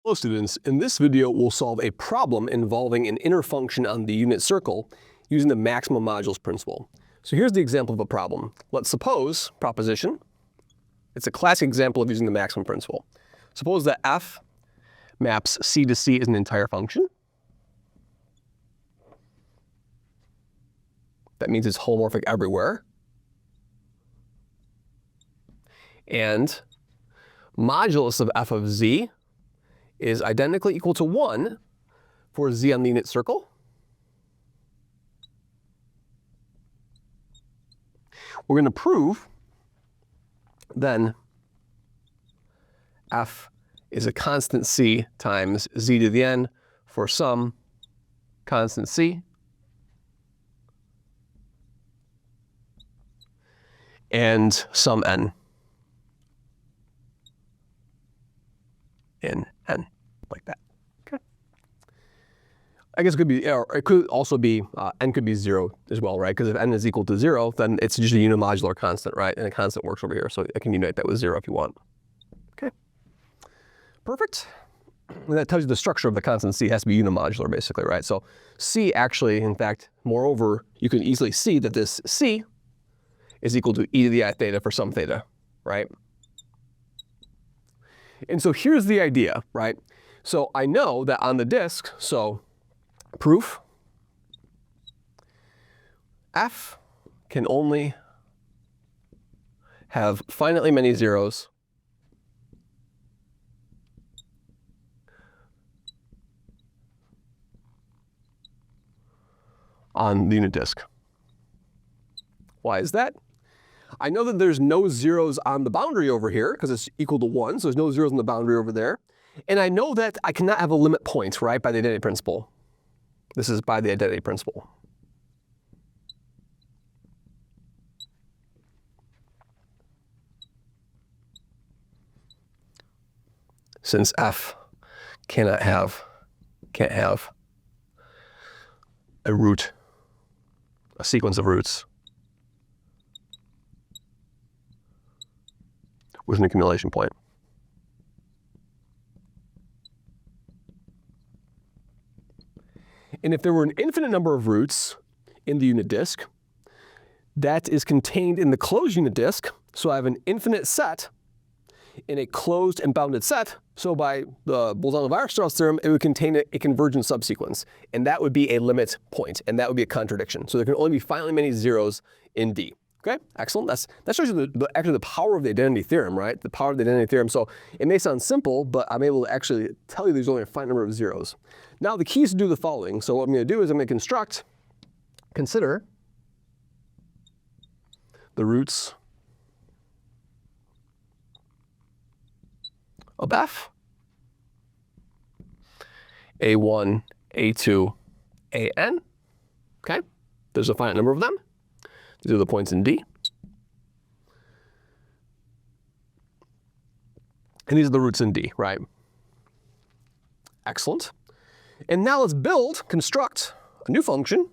Hello students, in this video we'll solve a problem involving an inner function on the unit circle using the maximum modulus principle. So here's the example of a problem. Let's suppose, proposition, it's a classic example of using the maximum principle. Suppose that f maps c to c as an entire function. That means it's holomorphic everywhere. And modulus of f of z is identically equal to 1 for z on the unit circle. We're going to prove then f is a constant c times z to the n for some constant c and some n in n, like that. Okay. I guess it could be, or it could also be, n could be 0 as well, right? Because if n is equal to 0, then it's just a unimodular constant, right? And a constant works over here, so I can unite that with 0 if you want. Okay. Perfect. And that tells you the structure of the constant c has to be unimodular, basically, right? So c actually, in fact, moreover, you can easily see that this c is equal to e to the I theta for some theta, right? And so here's the idea, right? So I know that on the disk, so proof, f can only have finitely many zeros on the unit disk. Why is that? I know that there's no zeros on the boundary over here because it's equal to 1, so there's no zeros on the boundary over there. And I know that I cannot have a limit point, right, by the identity principle. This is by the identity principle. Since f can't have a root, a sequence of roots with an accumulation point. And if there were an infinite number of roots in the unit disk, that is contained in the closed unit disk. So I have an infinite set in a closed and bounded set. So by the Bolzano-Weierstrass theorem, it would contain a convergent subsequence. And that would be a limit point, and that would be a contradiction. So there can only be finitely many zeros in D. Okay, excellent. That shows you actually the power of the identity theorem, right? The power of the identity theorem. So it may sound simple, but I'm able to actually tell you there's only a finite number of zeros. Now the key is to do the following. So what I'm going to do is I'm going to consider the roots of f, a1, a2, an. Okay, there's a finite number of them. These are the points in D. And these are the roots in D, right? Excellent. And now let's construct a new function.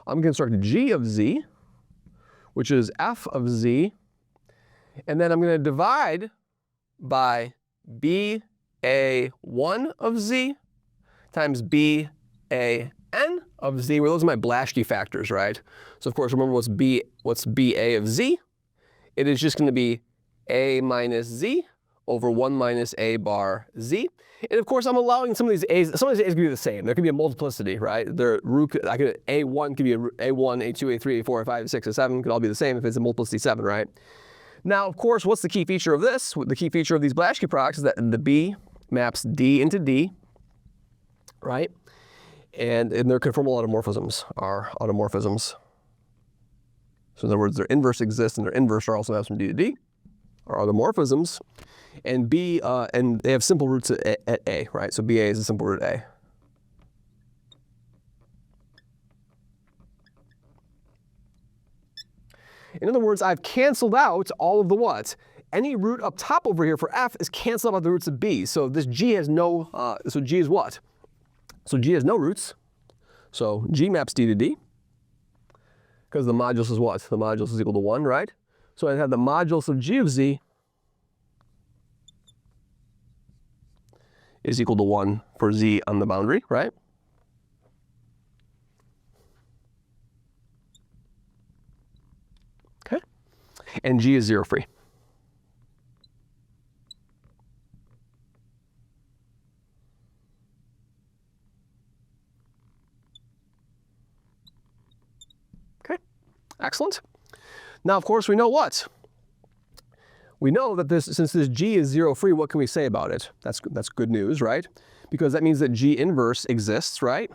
I'm going to construct g of z, which is f of z. And then I'm going to divide by ba1 of z times ban of z, where those are my Blashcke factors, right? So of course, remember what's ba of z? It is just going to be a minus z over 1 minus a bar z. And of course, I'm allowing some of these a's could be the same. There could be a multiplicity, right? A1 could be a1, A2, A3, A4, A5, A6, A7 could all be the same if it's a multiplicity 7, right? Now, of course, what's the key feature of this? The key feature of these Blashcke products is that the B maps D into D, right? And their conformal automorphisms are automorphisms. So in other words, their inverse exists and their inverse are also maps from D to D, are automorphisms. And and they have simple roots at A, right? So BA is a simple root A. In other words, I've canceled out all of the what? Any root up top over here for f is canceled out by the roots of B. So this G has no, so G is what? So G has no roots. So G maps D to D. Because the modulus is what? The modulus is equal to 1, right? So I have the modulus of G of Z is equal to 1 for z on the boundary, right? Okay. And g is 0 free. Okay, excellent. Now, of course, we know what? We know that since this g is 0 free, what can we say about it? That's good news, right? Because that means that g inverse exists, right?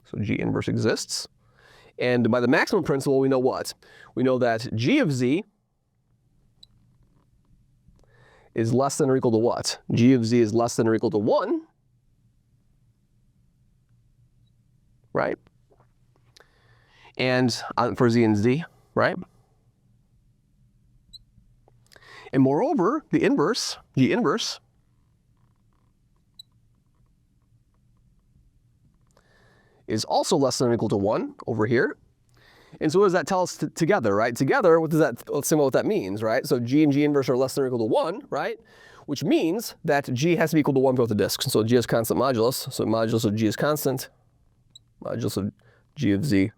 So g inverse exists. And by the maximum principle, we know what? We know that g of z is less than or equal to what? G of z is less than or equal to 1, right? And for z and z, right? And moreover, the inverse, g inverse, is also less than or equal to 1 over here. And so what does that tell us together, right? Together, what does that, let's see what that means, right? So g and g inverse are less than or equal to 1, right? Which means that g has to be equal to 1 for both the disks. So g has constant modulus. So modulus of g is constant. Modulus of g of z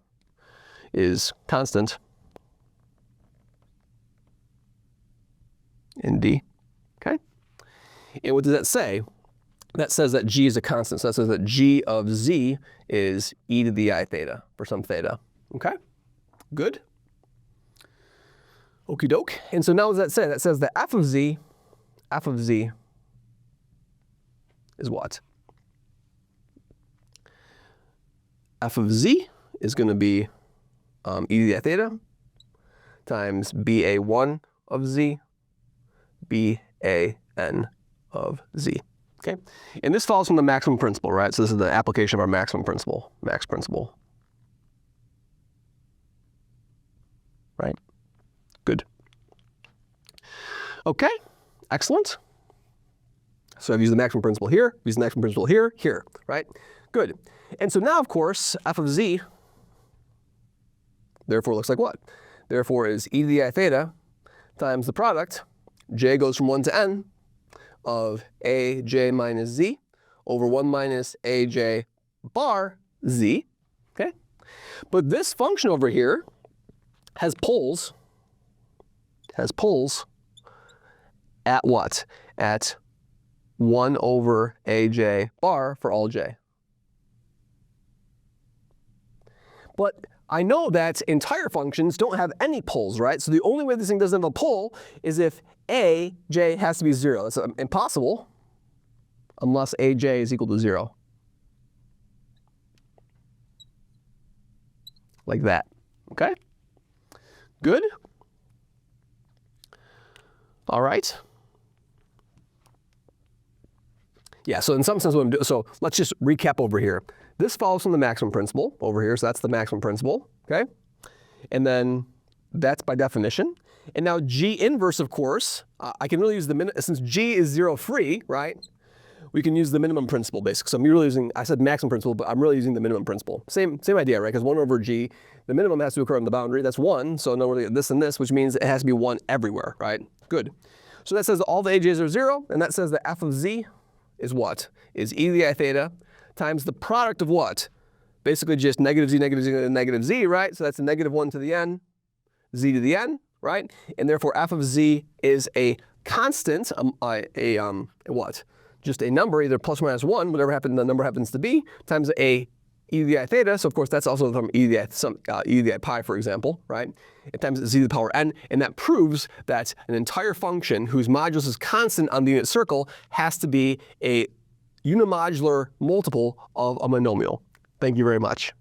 is constant. In d, okay? And what does that say? That says that g is a constant. So that says that g of z is e to the I theta for some theta, okay? Good. Okie doke. And so now what does that say? That says that f of z is what? F of z is going to be e to the I theta times BA1 of z BAN of z, okay? And this follows from the maximum principle, right? So this is the application of our maximum principle, max principle. Right? Good. Okay, excellent. So I've used the maximum principle here, used the maximum principle here, here, right? Good. And so now, of course, f of z, therefore looks like what? Therefore is e to the I theta times the product, j goes from 1 to n, of aj minus z over 1 minus aj bar z, okay? But this function over here has poles at what? At 1 over aj bar for all j. But I know that entire functions don't have any poles, right? So the only way this thing doesn't have a pole is if aj has to be 0. That's impossible unless aj is equal to 0. Like that, okay? Good? All right. Yeah, so in some sense what I'm doing, so let's just recap over here. This follows from the maximum principle over here, so that's the maximum principle, okay? And then that's by definition. And now g inverse, of course, I can really use the since g is 0 free, right? We can use the minimum principle basically. So I'm really using, I said maximum principle, but I'm really using the minimum principle. Same idea, right? Because 1 over g, the minimum has to occur on the boundary. That's 1, so no, really this and this, which means it has to be 1 everywhere, right? Good. So that says all the aj's are 0, and that says that f of z is what? Is e to the I theta times the product of what? Basically just negative z, and negative z, right? So that's a negative 1 to the n, z to the n, right? And therefore f of z is a constant, what? Just a number, either plus or minus 1, whatever the number happens to be, times a e to the I theta. So of course that's also from e to the I pi, for example, right? It times z to the power n, and that proves that an entire function whose modulus is constant on the unit circle has to be a unimodular multiple of a monomial. Thank you very much.